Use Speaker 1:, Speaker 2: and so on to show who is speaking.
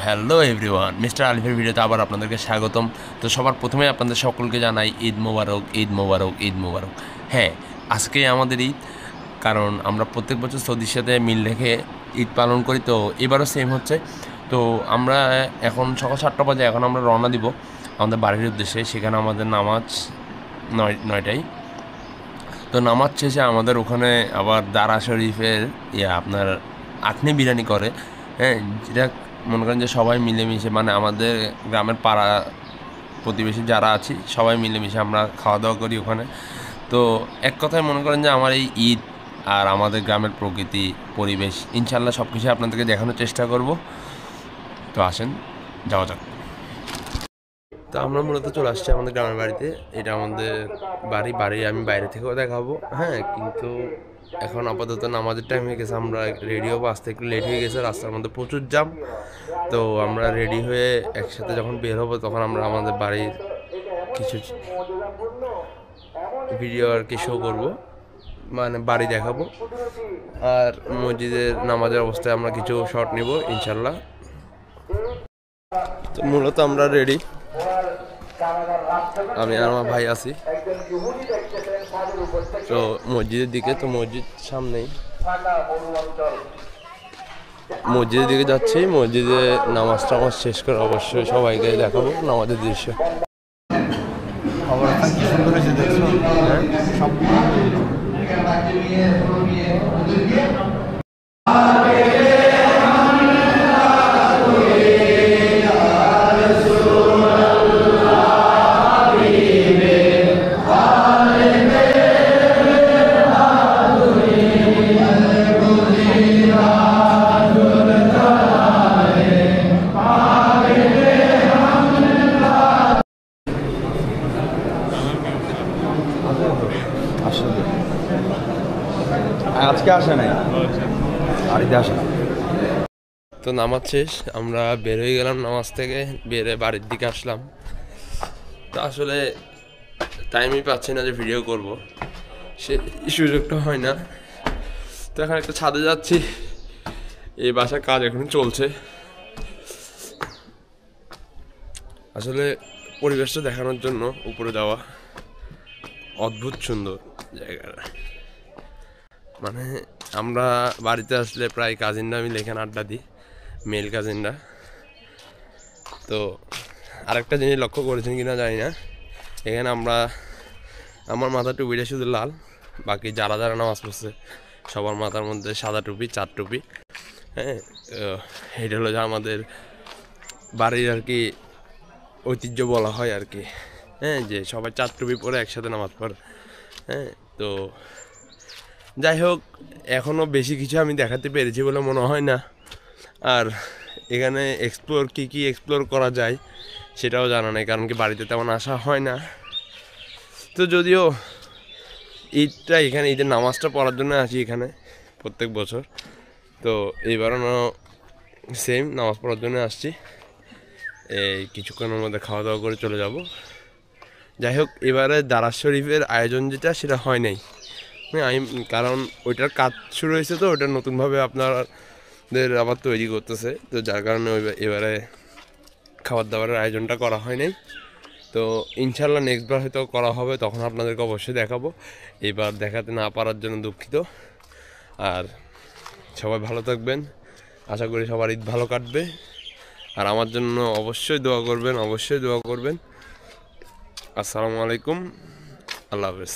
Speaker 1: Hello everyone, mister আলিফের ভিডিওতে আবার আপনাদেরকে স্বাগতম। তো সবার প্রথমে আপনাদের সকলকে জানাই ঈদ মোবারক, ঈদ মোবারক, ঈদ মোবারক। হ্যাঁ, আজকে আমাদের ঈদ, কারণ আমরা প্রত্যেক বছর সৌদির সাথে মিল রেখে ঈদ পালন করি, তো এবারও সেম হচ্ছে। তো আমরা এখন সকাল 7টা বাজে, এখন আমরা রওনা দিব আমাদের বাড়ির উদ্দেশ্যে। সেখানে আমাদের নামাজ 9টায়। তো নামাজ শেষে আমাদের ওখানে আবার দারা শরীফের আপনার আখনি বিরিয়ানি করে। হ্যাঁ, যেটা মনে করেন যে সবাই মিলেমিশে, মানে আমাদের গ্রামের পাড়া প্রতিবেশী যারা আছি সবাই মিলেমিশে আমরা খাওয়া দাওয়া করি ওখানে। তো এক কথায় মনে করেন যে আমার এই ঈদ আর আমাদের গ্রামের প্রকৃতি পরিবেশ ইনশাল্লাহ সব কিছু আপনাদেরকে দেখানোর চেষ্টা করব। তো আসেন যাওয়া যাক। তো আমরা মূলত চলে আসছি আমাদের গ্রামের বাড়িতে। এটা আমাদের বাড়ি আমি বাইরে থেকেও দেখাবো। হ্যাঁ, কিন্তু এখন আপাতত নামাজের টাইম হয়ে গেছে, আমরা রেডি হবো, আসতে একটু লেট হয়ে গেছে, রাস্তার মধ্যে প্রচুর জ্যাম। তো আমরা রেডি হয়ে একসাথে যখন বের হবো তখন আমরা আমাদের বাড়ির কিছু ভিডিও আর কি শো করবো, মানে বাড়ি দেখাবো, আর মসজিদের নামাজের অবস্থায় আমরা কিছু শট নিব ইনশাল্লাহ। তো মূলত আমরা রেডি, আমি আর আমার ভাই আছি তো মসজিদের দিকে। তো মসজিদ সামনেই, মসজিদের দিকে যাচ্ছি। মসজিদে নামাজ টামাজ শেষ করে অবশ্যই সবাইকে দেখাবো নামাজের দৃশ্য।
Speaker 2: আজকে আসে নাই, বাড়িতে আসে না।
Speaker 1: তো নামাজ শেষ, আমরা বের হয়ে গেলাম নামাজ থেকে, বেরে বাড়ির দিকে আসলাম। তো আসলে টাইমই পাচ্ছি না যে ভিডিও করব, সে সুযোগটা হয় না। তো এখন একটা ছাদে যাচ্ছি, এই বাসার কাজ এখন চলছে। আসলে পরিবেশটা দেখানোর জন্য উপরে যাওয়া, অদ্ভুত সুন্দর জায়গাটা। মানে আমরা বাড়িতে আসলে প্রায় কাজিনরা মিলে এখানে আড্ডা দিই, মেল কাজিনরা। তো আরেকটা জিনিস লক্ষ্য করেছেন কিনা জানি না, এখানে আমার মাথার টুপিটা শুধু লাল, বাকি যারা যারা নামাজ পড়ছে সবার মাথার মধ্যে সাদা টুপি, 4 টুপি। হ্যাঁ, তো এটা হলো যে আমাদের বাড়ির আর কি ঐতিহ্য বলা হয় আর কি। হ্যাঁ, যে সবাই 4 টুপি পরে একসাথে নামাজ পড়ে। হ্যাঁ, তো যাই হোক, এখনও বেশি কিছু আমি দেখাতে পেরেছি বলে মনে হয় না। আর এখানে কী এক্সপ্লোর করা যায় সেটাও জানা নেই, কারণ কি বাড়িতে তেমন আসা হয় না। তো যদিও ঈদের নামাজটা পড়ার জন্য আসি এখানে প্রত্যেক বছর, তো এইবারও সেম নামাজ পড়ার জন্য আসছি। এই কিছুক্ষণের মধ্যে খাওয়া দাওয়া করে চলে যাব। যাই হোক, এবারে দারাজ শরীফের আয়োজন যেটা, সেটা হয় নাই কারণ ওইটার কাজ শুরু হয়েছে, তো ওইটা নতুনভাবে আপনাদের আবার তৈরি করতেছে। তো যার কারণে এবারে খাবার দাবারের আয়োজনটা করা হয় নাই। তো ইনশাল্লাহ নেক্সটবার হয়তো করা হবে, তখন আপনাদেরকে অবশ্যই দেখাবো। এবার দেখাতে না পারার জন্য দুঃখিত। আর সবাই ভালো থাকবেন, আশা করি সবার ঈদ ভালো কাটবে। আর আমার জন্য অবশ্যই দোয়া করবেন, অবশ্যই দোয়া করবেন। আসসালামু আলাইকুম, আল্লাহ হাফেজ।